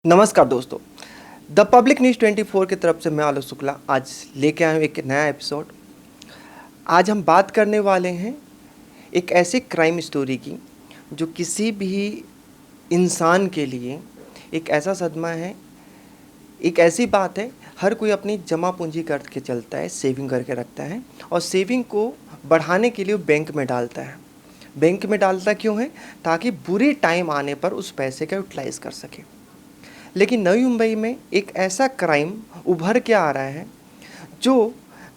नमस्कार दोस्तों, the public news 24 की तरफ से मैं आलोक शुक्ला आज लेके आया हूँ एक नया एपिसोड। आज हम बात करने वाले हैं एक ऐसे क्राइम स्टोरी की जो किसी भी इंसान के लिए एक ऐसा सदमा है। एक ऐसी बात है, हर कोई अपनी जमा पूंजी करके चलता है, सेविंग करके रखता है और सेविंग को बढ़ाने के लिए वो बैंक में डालता है। बैंक में डालता क्यों है? ताकि बुरे टाइम आने पर उस पैसे का यूटिलाइज़ कर सके। लेकिन नई मुंबई में एक ऐसा क्राइम उभर के आ रहा है जो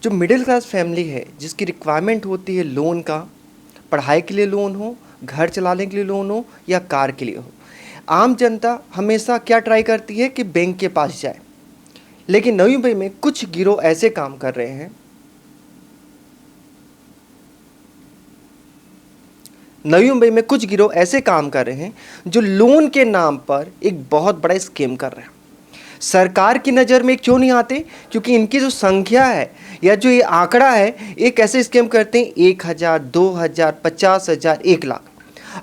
जो मिडिल क्लास फैमिली है, जिसकी रिक्वायरमेंट होती है लोन का, पढ़ाई के लिए लोन हो, घर चलाने के लिए लोन हो या कार के लिए हो। आम जनता हमेशा क्या ट्राई करती है कि बैंक के पास जाए। लेकिन नई मुंबई में कुछ गिरोह ऐसे काम कर रहे हैं, नई मुंबई में कुछ गिरोह ऐसे काम कर रहे हैं जो लोन के नाम पर एक बहुत बड़ा स्कीम कर रहे हैं। सरकार की नज़र में क्यों नहीं आते? क्योंकि इनकी जो संख्या है या जो ये आंकड़ा है, एक ऐसे स्कीम करते हैं 1,000, 2,000, 50,000, 1,00,000।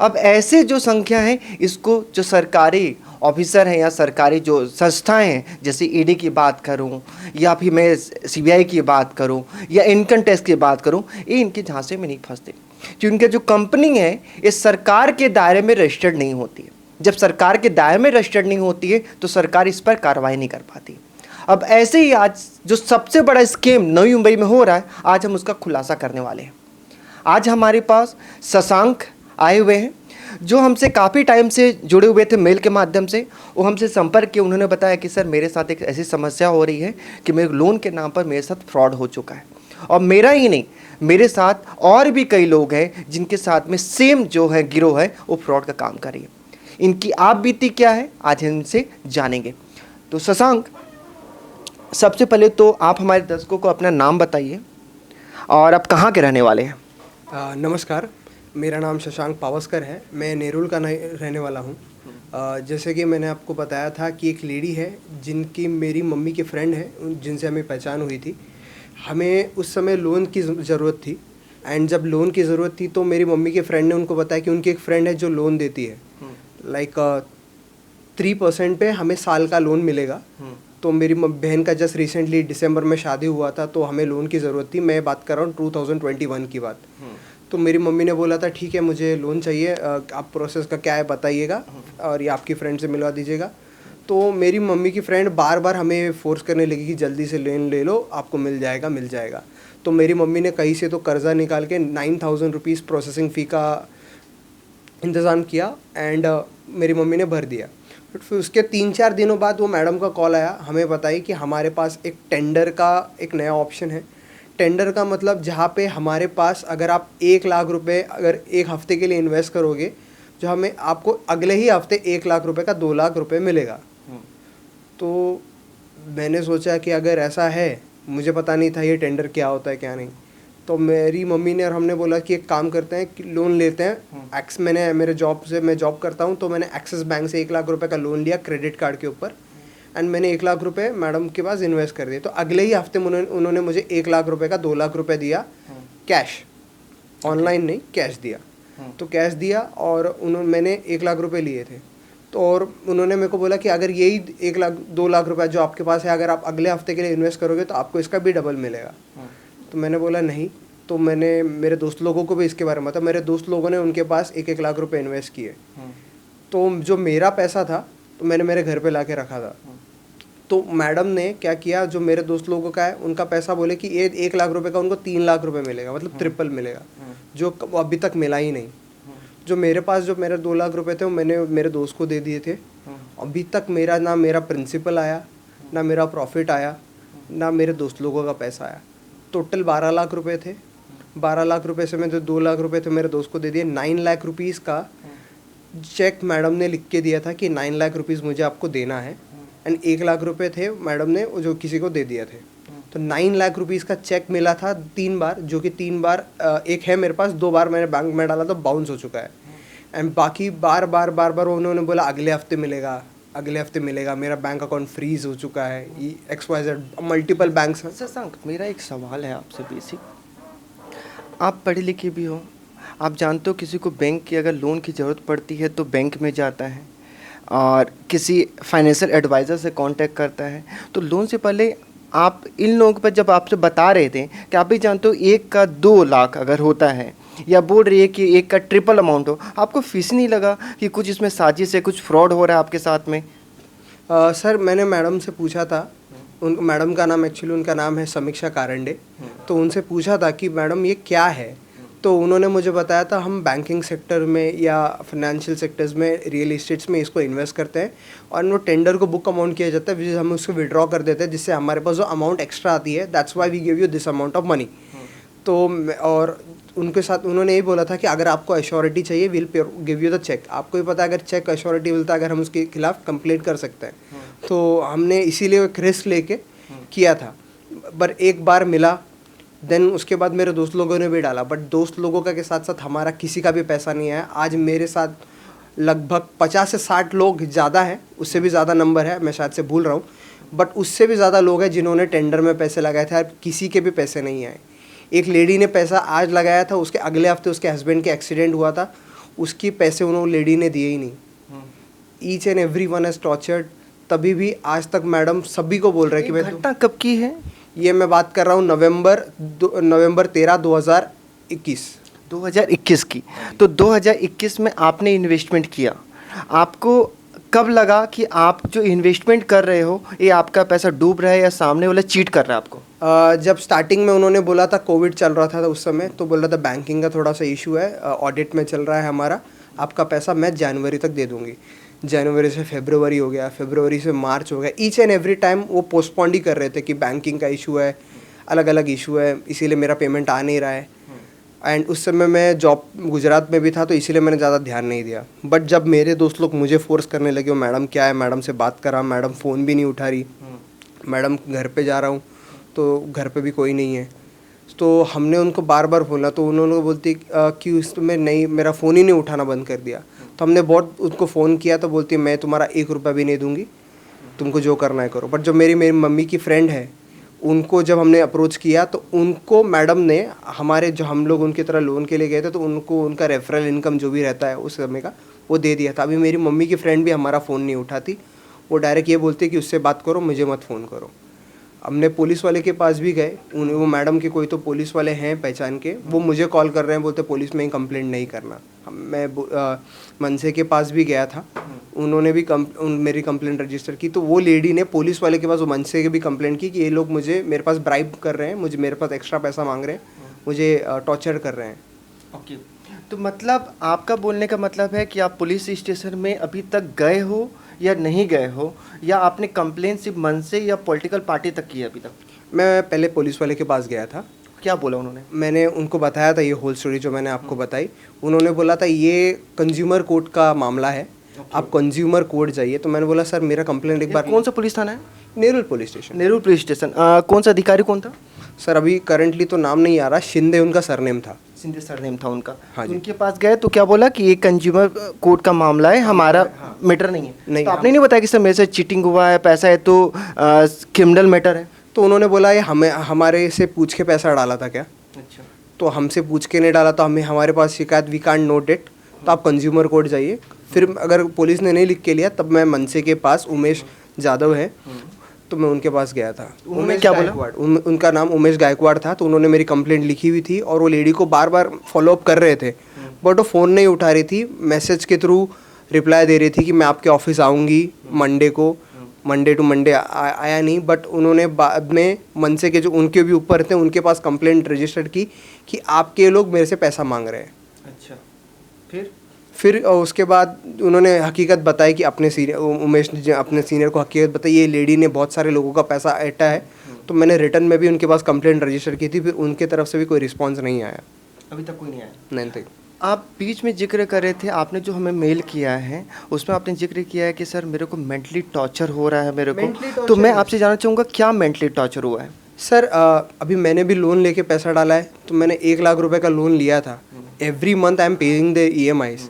अब ऐसे जो संख्या है, इसको जो सरकारी ऑफिसर हैं या सरकारी जो संस्थाएं हैं, जैसे ईडी की बात करूं या फिर मैं सीबीआई की बात करूं या इनकम टैक्स की बात करूं, ये इनके झांसे में नहीं फंसते। क्योंकि जो कंपनी है ये सरकार के दायरे में रजिस्टर्ड नहीं होती है। जब सरकार के दायरे में रजिस्टर्ड नहीं होती है तो सरकार इस पर कार्रवाई नहीं कर पाती। अब ऐसे ही आज जो सबसे बड़ा स्कीम नई मुंबई में हो रहा है, आज हम उसका खुलासा करने वाले हैं। आज हमारे पास शशांक आए हुए हैं, जो हमसे काफ़ी टाइम से जुड़े हुए थे मेल के माध्यम से। वो हमसे संपर्क किए, उन्होंने बताया कि सर मेरे साथ एक ऐसी समस्या हो रही है कि मेरे लोन के नाम पर मेरे साथ फ्रॉड हो चुका है, और मेरा ही नहीं, मेरे साथ और भी कई लोग हैं जिनके साथ में सेम जो है गिरोह है वो फ्रॉड का काम कर रही है। इनकी आप बीती क्या है, आज हम इनसे जानेंगे। तो शशांक, सबसे पहले तो आप हमारे दर्शकों को अपना नाम बताइए और आप कहाँ के रहने वाले हैं? नमस्कार, मेरा नाम शशांक पावस्कर है। मैं नेरुल का रहने वाला हूँ। जैसे कि मैंने आपको बताया था कि एक लेडी है जिनकी मेरी मम्मी की फ्रेंड है, जिनसे हमें पहचान हुई थी। हमें उस समय लोन की ज़रूरत थी, एंड जब लोन की ज़रूरत थी तो मेरी मम्मी के फ्रेंड ने उनको बताया कि उनकी एक फ्रेंड है जो लोन देती है, लाइक 3% पे हमें साल का लोन मिलेगा। तो मेरी बहन का जस्ट रिसेंटली दिसंबर में शादी हुआ था, तो हमें लोन की ज़रूरत थी। मैं बात कर रहा हूँ 2021 की बात। तो मेरी मम्मी ने बोला था ठीक है मुझे लोन चाहिए, आप प्रोसेस का क्या है बताइएगा और ये आपकी फ्रेंड से मिलवा दीजिएगा। तो मेरी मम्मी की फ्रेंड बार बार हमें फोर्स करने लगी कि जल्दी से लोन ले लो, आपको मिल जाएगा मिल जाएगा। तो मेरी मम्मी ने कहीं से तो कर्ज़ा निकाल के 9,000 रुपीज़ प्रोसेसिंग फ़ी का इंतज़ाम किया, एंड मेरी मम्मी ने भर दिया। बट फिर उसके 3-4 दिनों बाद वो मैडम का कॉल आया, हमें बताई कि हमारे पास एक टेंडर का एक नया ऑप्शन है। टेंडर का मतलब जहाँ पे हमारे पास अगर आप 1,00,000 रुपये अगर एक हफ़्ते के लिए इन्वेस्ट करोगे, जो हमें आपको अगले ही हफ्ते 1,00,000 रुपये का 2,00,000 रुपये मिलेगा। तो मैंने सोचा कि अगर ऐसा है, मुझे पता नहीं था ये टेंडर क्या होता है क्या नहीं। तो मेरी मम्मी ने और हमने बोला कि एक काम करते हैं कि लोन लेते हैं। मैंने मेरे जॉब से, मैं जॉब करता हूँ, तो मैंने एक्सिस बैंक से 1,00,000 रुपये का लोन लिया क्रेडिट कार्ड के ऊपर, एंड मैंने 1,00,000 रुपये मैडम के पास इन्वेस्ट कर दिए। तो अगले ही हफ्ते उन्होंने मुझे 1,00,000 रुपये का 2,00,000 रुपये दिया कैश, ऑनलाइन नहीं, कैश दिया। तो कैश दिया और मैंने 1,00,000 रुपये लिए थे। तो और उन्होंने मेरे को बोला कि अगर यही 1,00,000 2,00,000 रुपये जो आपके पास है, अगर आप अगले हफ्ते के लिए इन्वेस्ट करोगे तो आपको इसका भी डबल मिलेगा। तो मैंने बोला नहीं। तो मैंने मेरे दोस्त लोगों को भी इसके बारे में बताया। मेरे दोस्त लोगों ने उनके पास 1-1 लाख रुपए इन्वेस्ट किए। तो जो मेरा पैसा था तो मैंने मेरे घर पे ला के रखा था। तो मैडम ने क्या किया, जो मेरे दोस्त लोगों का है उनका पैसा बोले कि ये 1,00,000 रुपये का उनको 3,00,000 रुपये मिलेगा, मतलब ट्रिपल मिलेगा, जो अभी तक मिला ही नहीं। जो मेरे पास जो मेरे 2,00,000 रुपये थे वो मैंने मेरे दोस्त को दे दिए थे। अभी तक मेरा ना मेरा प्रिंसिपल आया, ना मेरा प्रॉफिट आया, ना मेरे दोस्त लोगों का पैसा आया। टोटल 12,00,000 रुपये थे। 12,00,000 रुपये से मैं जो 2,00,000 रुपये थे मेरे दोस्त को दे दिए। 9,00,000 रुपीज़ का चेक मैडम ने लिख के दिया था कि 9,00,000 रुपीज़ मुझे आपको देना है, एंड 1,00,000 रुपये थे मैडम ने जो किसी को दे दिया थे। तो 9,00,000 रुपीज़ का चेक मिला था 3 बार, जो कि 3 बार, एक है मेरे पास, 2 बार मैंने बैंक में डाला तो बाउंस हो चुका है, एंड बाकी बार बार उन्होंने बोला अगले हफ्ते मिलेगा, अगले हफ्ते मिलेगा। मेरा बैंक अकाउंट फ्रीज हो चुका है। XYZ मल्टीपल बैंक्स हैं। शशांक, मेरा एक सवाल है आपसे बेसिक। आप पढ़े लिखे भी हो, आप जानते हो किसी को बैंक की अगर लोन की ज़रूरत पड़ती है तो बैंक में जाता है। और किसी फाइनेंशियल एडवाइज़र से कांटेक्ट करता है, तो लोन से पहले आप इन लोगों पर जब आपसे बता रहे थे कि आप भी जानते हो एक का 2 लाख अगर होता है, या बोल रही है कि एक का ट्रिपल अमाउंट हो, आपको फीस नहीं लगा कि कुछ इसमें साजिश है, कुछ फ्रॉड हो रहा है आपके साथ में? सर मैंने मैडम से पूछा था, उन मैडम का नाम एक्चुअली उनका नाम है समीक्षा कारंडे। तो उनसे पूछा था कि मैडम ये क्या है, तो उन्होंने मुझे बताया था हम बैंकिंग सेक्टर में या फाइनेंशियल सेक्टर्स में, रियल इस्टेट्स में इसको इन्वेस्ट करते हैं और वो टेंडर को बुक अमाउंट किया जाता है, हम उसको विड्रॉ कर देते हैं, जिससे हमारे पास जो अमाउंट एक्स्ट्रा आती है, that's why we give you this amount of money. तो और उनके साथ उन्होंने यही बोला था कि अगर आपको एश्योरिटी चाहिए will give you the cheque. आपको ही पता है अगर चेक एश्योरिटी मिलता है, अगर हम उसके खिलाफ कंप्लेंट कर सकते हैं। तो हमने इसीलिए एक रिस्क लेके किया था, पर एक बार मिला, देन उसके बाद मेरे दोस्त लोगों ने भी डाला, बट दोस्त लोगों का के साथ साथ हमारा किसी का भी पैसा नहीं आया। आज मेरे साथ लगभग 50 से 60 लोग, ज़्यादा है, उससे भी ज़्यादा नंबर है, मैं शायद से भूल रहा हूँ, बट उससे भी ज़्यादा लोग हैं जिन्होंने टेंडर में पैसे लगाए थे और किसी के भी पैसे नहीं आए। एक लेडी ने पैसा आज लगाया था, उसके अगले हफ्ते उसके हस्बैंड के एक्सीडेंट हुआ था, उसकी पैसे उन्होंने लेडी ने दिए ही नहीं। Each and every one has tortured. तभी भी आज तक मैडम सभी को बोल रहे हैं कि मैं घटना कब की है? ये मैं बात कर रहा हूँ नवंबर 13 2021 की। तो 2021 में आपने इन्वेस्टमेंट किया, आपको कब लगा कि आप जो इन्वेस्टमेंट कर रहे हो ये आपका पैसा डूब रहा है या सामने वाला चीट कर रहा है आपको? जब स्टार्टिंग में उन्होंने बोला था, कोविड चल रहा था उस समय, तो बोल रहा था बैंकिंग का थोड़ा सा इशू है, ऑडिट में चल रहा है हमारा, आपका पैसा मैं जनवरी तक दे दूंगी। जनवरी से फरवरी हो गया, फरवरी से मार्च हो गया, ईच एंड एवरी टाइम वो पोस्टपोन ही कर रहे थे कि बैंकिंग का इशू है, अलग अलग इशू है, इसीलिए मेरा पेमेंट आ नहीं रहा है। एंड उस समय मैं जॉब गुजरात में भी था, तो इसीलिए मैंने ज़्यादा ध्यान नहीं दिया। बट जब मेरे दोस्त लोग मुझे फोर्स करने लगे, वो मैडम क्या है, मैडम से बात करा, मैडम फ़ोन भी नहीं उठा रही, मैडम घर पे जा रहा हूँ तो घर पे भी कोई नहीं है, तो हमने उनको बार बार बोला, तो उन्होंने बोलती कि उसमें नहीं, मेरा फ़ोन ही नहीं उठाना बंद कर दिया। तो हमने बहुत उनको फ़ोन किया, तो बोलती मैं तुम्हारा 1 रुपया भी नहीं दूंगी, तुमको जो करना है करो। बट जो मेरी मम्मी की फ्रेंड है, उनको जब हमने अप्रोच किया, तो उनको मैडम ने, हमारे जो हम लोग उनकी तरह लोन के लिए गए थे, तो उनको उनका रेफरल इनकम जो भी रहता है उस समय का, वो दे दिया था। अभी मेरी मम्मी की फ्रेंड भी हमारा फ़ोन नहीं उठाती, वो डायरेक्ट ये बोलती कि उससे बात करो, मुझे मत फ़ोन करो। हमने पुलिस वाले के पास भी गए, वो मैडम के कोई तो पुलिस वाले हैं पहचान के, वो मुझे कॉल कर रहे हैं, बोलते पुलिस में ही कंप्लेंट नहीं करना। मैं मनसे के पास भी गया था, उन्होंने भी मेरी कंप्लेंट रजिस्टर की, तो वो लेडी ने पुलिस वाले के पास, वो मनसे के भी कंप्लेंट की कि ये लोग मुझे, मेरे पास ब्राइब कर रहे हैं, मेरे पास एक्स्ट्रा पैसा मांग रहे हैं, मुझे टॉर्चर कर रहे हैं। ओके, तो मतलब आपका बोलने का मतलब है कि आप पुलिस स्टेशन में अभी तक गए हो या नहीं गए हो, या आपने कंप्लेन सिर्फ मन से या पॉलिटिकल पार्टी तक की है अभी तक? मैं पहले पुलिस वाले के पास गया था। क्या बोला उन्होंने? मैंने उनको बताया था ये होल स्टोरी जो मैंने आपको बताई। उन्होंने बोला था ये कंज्यूमर कोर्ट का मामला है, आप कंज्यूमर कोर्ट जाइए। तो मैंने बोला सर मेरा कंप्लेंट एक बार। कौन सा पुलिस थाना है? Nerul police station. Nehru police station. कौन सा अधिकारी कौन था? सर अभी करंटली तो नाम नहीं आ रहा, शिंदे उनका सरनेम था। सिंधे सरनेम था उनका। हाँ जी। उनके पास गए तो क्या बोला कि ये कंज्यूमर कोर्ट का मामला है, हमारा मैटर नहीं है? नहीं, तो आपने नहीं बताया कि सर मेरे से चीटिंग हुआ है, पैसा है, तो क्रिमिनल मैटर है? तो उन्होंने बोला ये हमारे से पूछ के पैसा डाला था क्या? अच्छा। तो हमसे पूछ के नहीं डाला, तो हमारे पास शिकायत, वी कांट नोट इट, तो आप कंज्यूमर कोर्ट जाइए। फिर अगर पुलिस ने नहीं लिख के लिया, तब मैं मनसे के पास, उमेश जादव है, तो मैं उनके पास गया था। उन्होंने क्या बोला? उनका नाम उमेश गायकवाड़ था। तो उन्होंने मेरी कंप्लेंट लिखी हुई थी और वो लेडी को बार बार फॉलोअप कर रहे थे, बट वो फ़ोन नहीं उठा रही थी। मैसेज के थ्रू रिप्लाई दे रही थी कि मैं आपके ऑफिस आऊँगी मंडे को, मंडे टू मंडे आया नहीं। बट उन्होंने बाद में मनसे के जो उनके भी ऊपर थे, उनके पास कंप्लेंट रजिस्टर्ड की कि आपके लोग मेरे से पैसा मांग रहे हैं। अच्छा, फिर उसके बाद उन्होंने हकीकत बताई कि अपने सीनियर, उमेश ने अपने सीनियर को हकीकत बताई, ये लेडी ने बहुत सारे लोगों का पैसा ऐंठा है। तो मैंने रिटर्न में भी उनके पास कंप्लेंट रजिस्टर की थी, फिर उनके तरफ से भी कोई रिस्पांस नहीं आया। अभी तक कोई नहीं आया? नहीं। आप बीच में जिक्र कर रहे थे, आपने जो हमें मेल किया है उसमें आपने जिक्र किया है कि सर मेरे को मेंटली टॉर्चर हो रहा है मेरे को, तो मैं आपसे जानना चाहूँगा क्या मेंटली टॉर्चर हुआ है? सर अभी मैंने भी लोन लेके पैसा डाला है, तो मैंने 1 लाख रुपए का लोन लिया था। Every month I am paying the EMIs,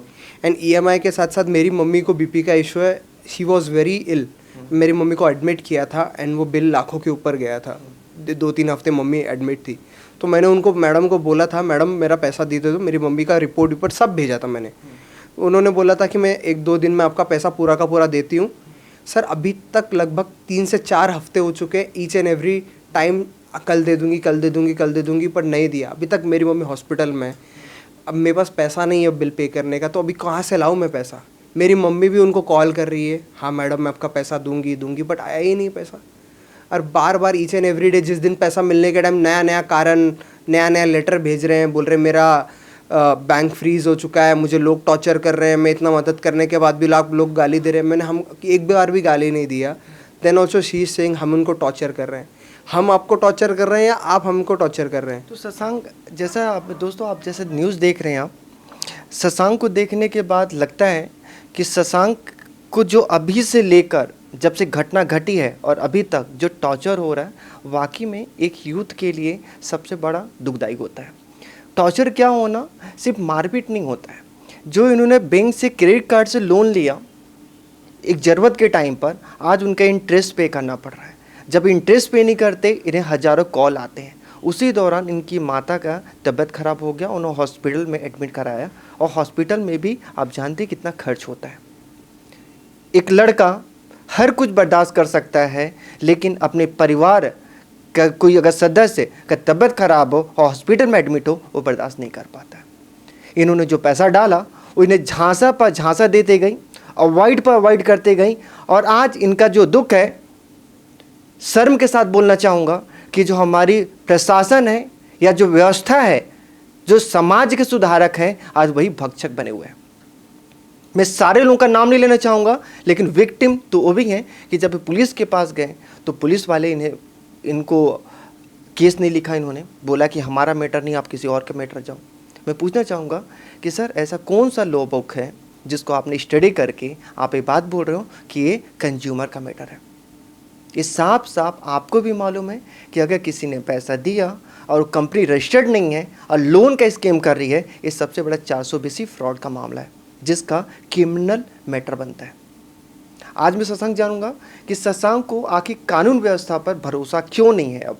and EMI के साथ साथ मेरी मम्मी को BP का इशू है, शी वॉज वेरी इल। मेरी मम्मी को एडमिट किया था एंड वो बिल लाखों के ऊपर गया था। 2-3 हफ्ते मम्मी एडमिट थी। तो मैंने उनको, मैडम को बोला था, मैडम मेरा पैसा दे दो, मेरी मम्मी का रिपोर्ट सब भेजा था मैंने। उन्होंने बोला था कि मैं 1-2 दिन में आपका पैसा पूरा का पूरा देती हूँ। सर अभी तक लगभग 3 से 4 हफ्ते हो चुके हैं, ईच एंड एवरी टाइम कल दे दूँगी, कल दे दूँगी, कल दे दूँगी, पर नहीं दिया। अभी तक मेरी मम्मी हॉस्पिटल में है। अब मेरे पास पैसा नहीं है बिल पे करने का, तो अभी कहाँ से लाऊँ मैं पैसा? मेरी मम्मी भी उनको कॉल कर रही है, हाँ मैडम मैं आपका पैसा दूँगी दूँगी, बट आया ही नहीं पैसा। और बार बार ईच एंड एवरी डे जिस दिन पैसा मिलने के टाइम नया नया कारण, नया नया लेटर भेज रहे हैं, बोल रहे हैं मेरा बैंक फ्रीज हो चुका है, मुझे लोग टॉर्चर कर रहे हैं, मैं इतना मदद करने के बाद भी लोग गाली दे रहे हैं। मैंने हम एक बार भी गाली नहीं दिया। Then also she is saying हम उनको टॉर्चर कर रहे हैं। हम आपको टॉर्चर कर रहे हैं या आप हमको टॉर्चर कर रहे हैं? तो शशांक, जैसा आप दोस्तों आप जैसे न्यूज़ देख रहे हैं, आप शशांक को देखने के बाद लगता है कि शशांक को जो अभी से लेकर जब से घटना घटी है और अभी तक जो टॉर्चर हो रहा है, वाकई में एक यूथ के लिए सबसे बड़ा दुखदायी होता है। टॉर्चर क्या होना, सिर्फ मारपीट नहीं होता है। जो इन्होंने बैंक से क्रेडिट कार्ड से लोन लिया एक ज़रूरत के टाइम पर, आज उनका इंटरेस्ट पे करना पड़ रहा है। जब इंटरेस्ट पे नहीं करते, इन्हें हज़ारों कॉल आते हैं। उसी दौरान इनकी माता का तबीयत ख़राब हो गया, उन्हें हॉस्पिटल में एडमिट कराया, और हॉस्पिटल में भी आप जानते हैं कितना खर्च होता है। एक लड़का हर कुछ बर्दाश्त कर सकता है, लेकिन अपने परिवार का कोई अगर सदस्य का तबीयत खराब हो, हॉस्पिटल में एडमिट हो, वो बर्दाश्त नहीं कर पाता। इन्होंने जो पैसा डाला वो इन्हें झांसा पर झांसा देते गई, अवॉइड पर अवॉइड करते गई, और आज इनका जो दुख है, शर्म के साथ बोलना चाहूँगा कि जो हमारी प्रशासन है या जो व्यवस्था है, जो समाज के सुधारक हैं, आज वही भक्षक बने हुए हैं। मैं सारे लोगों का नाम नहीं लेना चाहूँगा, लेकिन विक्टिम तो वो भी हैं कि जब पुलिस के पास गए तो पुलिस वाले इनको केस नहीं लिखा, इन्होंने बोला कि हमारा मैटर नहीं, आप किसी और का मैटर जाओ। मैं पूछना चाहूँगा कि सर ऐसा कौन सा लॉ बुक है जिसको आपने स्टडी करके आप ये बात बोल रहे हो कि ये कंज्यूमर का मैटर है? ये साफ साफ आपको भी मालूम है कि अगर किसी ने पैसा दिया और कंपनी रजिस्टर्ड नहीं है और लोन का स्कीम कर रही है, ये सबसे बड़ा 420 फ्रॉड का मामला है, जिसका क्रिमिनल मैटर बनता है। आज मैं शशांक जानूंगा कि शशांक को आखिर कानून व्यवस्था पर भरोसा क्यों नहीं है, अब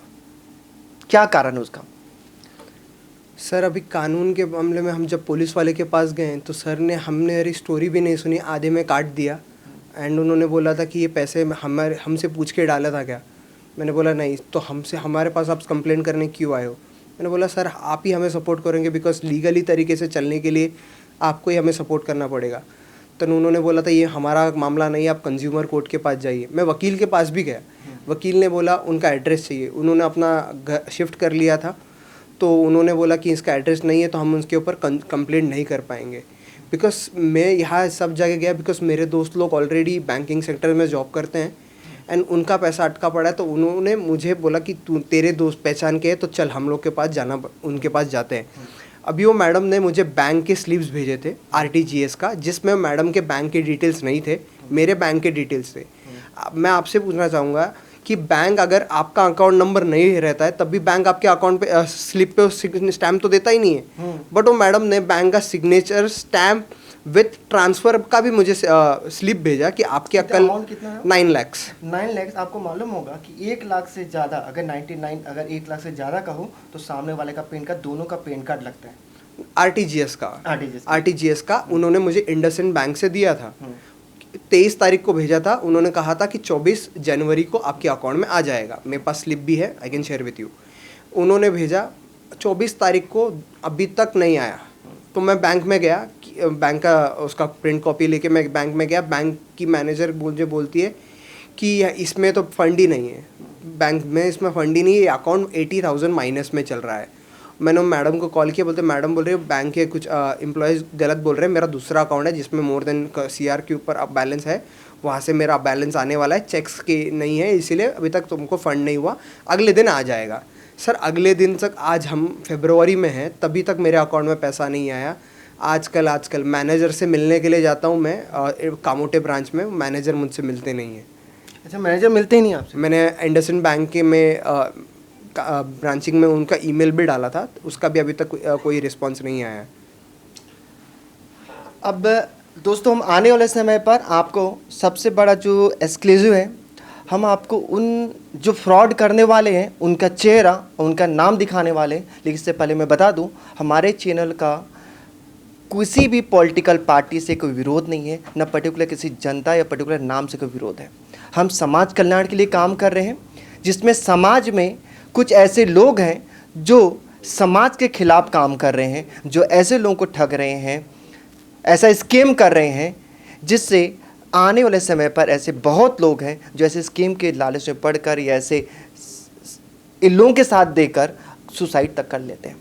क्या कारण है उसका? सर अभी कानून के मामले में हम जब पुलिस वाले के पास गए तो सर ने हमने मेरी स्टोरी भी नहीं सुनी, आधे में काट दिया। एंड उन्होंने बोला था कि ये पैसे हमसे पूछ के डाला था क्या? मैंने बोला नहीं, तो हमारे पास आप कंप्लेंट करने क्यों आए हो? मैंने बोला सर आप ही हमें सपोर्ट करेंगे, बिकॉज लीगली तरीके से चलने के लिए आपको ही हमें सपोर्ट करना पड़ेगा। तो उन्होंने बोला था ये हमारा मामला नहीं, आप कंज्यूमर कोर्ट के पास जाइए। मैं वकील के पास भी गया, वकील ने बोला उनका एड्रेस चाहिए। उन्होंने अपना घर शिफ्ट कर लिया था, तो उन्होंने बोला कि इसका एड्रेस नहीं है तो हम उसके ऊपर कंप्लेंट नहीं कर पाएंगे। बिकॉज मैं यहाँ सब जगह गया, बिकॉज मेरे दोस्त लोग ऑलरेडी बैंकिंग सेक्टर में जॉब करते हैं एंड उनका पैसा अटका पड़ा है। तो उन्होंने मुझे बोला कि तेरे दोस्त पहचान के है तो चल हम लोग के पास जाना, उनके पास जाते हैं। अभी वो मैडम ने मुझे बैंक के स्लिप्स भेजे थे RTGS का, जिसमें मैडम के बैंक के डिटेल्स नहीं थे, मेरे बैंक के डिटेल्स थे। मैं आपसे पूछना चाहूँगा कि बैंक अगर आपका अकाउंट नंबर नहीं रहता है तब भी बैंक आपके अकाउंट पे स्लिप पे स्टैम्प तो देता ही नहीं है। बट वो मैडम ने बैंक का सिग्नेचर स्टैम्प विथ ट्रांसफर का भी मुझे स्लिप भेजा कि आपके अकाउंट 9 लाख। 9 लाख। आपको मालूम होगा कि 1 लाख से ज़्यादा, अगर 99 अगर 1 लाख से ज़्यादा का हो तो सामने वाले का पैन कार्ड, दोनों का पैन कार्ड लगता है। RTGS का उन्होंने मुझे इंडसइंड बैंक से दिया था। 23 तारीख को भेजा था। उन्होंने कहा था कि 24 जनवरी को आपके अकाउंट में आ जाएगा। मेरे पास स्लिप भी है, I can share with you. उन्होंने भेजा 24 तारीख को, अभी तक नहीं आया। तो मैं बैंक में गया, बैंक का उसका प्रिंट कॉपी लेके मैं बैंक में गया। बैंक की मैनेजर मुझे बोलती है कि इसमें तो फंड ही नहीं है, बैंक में इसमें फंड ही नहीं है, अकाउंट 80,000 माइनस में चल रहा है। मैंने मैडम को कॉल किया, बोलते मैडम बोल रहे हो बैंक के कुछ एम्प्लॉयज़ गलत बोल रहे हैं, मेरा दूसरा अकाउंट है जिसमें मोर देन CR के ऊपर अब बैलेंस है, वहाँ से मेरा बैलेंस आने वाला है, चेक्स के नहीं है, इसीलिए अभी तक तुमको फ़ंड नहीं हुआ, अगले दिन आ जाएगा। सर अगले दिन तक, आज हम फरवरी में हैं, तभी तक मेरे अकाउंट में पैसा नहीं आया। आजकल मैनेजर से मिलने के लिए जाता हूँ मैं कामोटे ब्रांच में, मैनेजर मुझसे मिलते नहीं हैं। अच्छा, मैनेजर मिलते ही नहीं आपसे? मैंने इंडसइंड बैंक के में ब्रांचिंग में उनका ईमेल भी डाला था, उसका भी अभी तक कोई रिस्पांस नहीं आया। अब दोस्तों, हम आने वाले समय पर आपको सबसे बड़ा जो एक्सक्लूसिव है, हम आपको उन जो फ्रॉड करने वाले हैं उनका चेहरा, उनका नाम दिखाने वाले हैं। लेकिन इससे पहले मैं बता दूं, हमारे चैनल का किसी भी पॉलिटिकल पार्टी से कोई विरोध नहीं है, न पर्टिकुलर किसी जनता या पर्टिकुलर नाम से कोई विरोध है। हम समाज कल्याण के लिए काम कर रहे हैं, जिसमें समाज में कुछ ऐसे लोग हैं जो समाज के खिलाफ काम कर रहे हैं, जो ऐसे लोगों को ठग रहे हैं, ऐसा स्कीम कर रहे हैं जिससे आने वाले समय पर ऐसे बहुत लोग हैं जो ऐसे स्कीम के लालच में पड़कर या ऐसे इन लोगों के साथ देकर सुसाइड तक कर लेते हैं,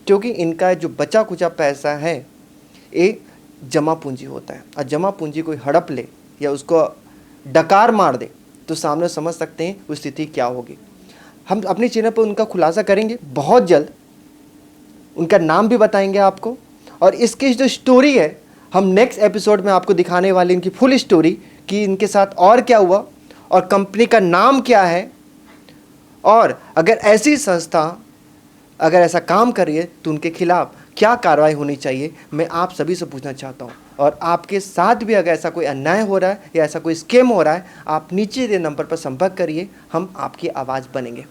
क्योंकि इनका जो बचा कुचा पैसा है ये जमा पूंजी होता है, और जमा पूंजी कोई हड़प ले या उसको डकार मार दे तो सामने समझ सकते हैं वो स्थिति क्या होगी। हम अपने चैनल पर उनका खुलासा करेंगे बहुत जल्द, उनका नाम भी बताएंगे आपको, और इसकी जो स्टोरी है हम नेक्स्ट एपिसोड में आपको दिखाने वाले, इनकी फुल स्टोरी कि इनके साथ और क्या हुआ और कंपनी का नाम क्या है, और अगर ऐसी संस्था अगर ऐसा काम कर रही है तो उनके खिलाफ क्या कार्रवाई होनी चाहिए, मैं आप सभी से पूछना चाहता हूं। और आपके साथ भी अगर ऐसा कोई अन्याय हो रहा है या ऐसा कोई स्कैम हो रहा है, आप नीचे दिए नंबर पर संपर्क करिए, हम आपकी आवाज़ बनेंगे।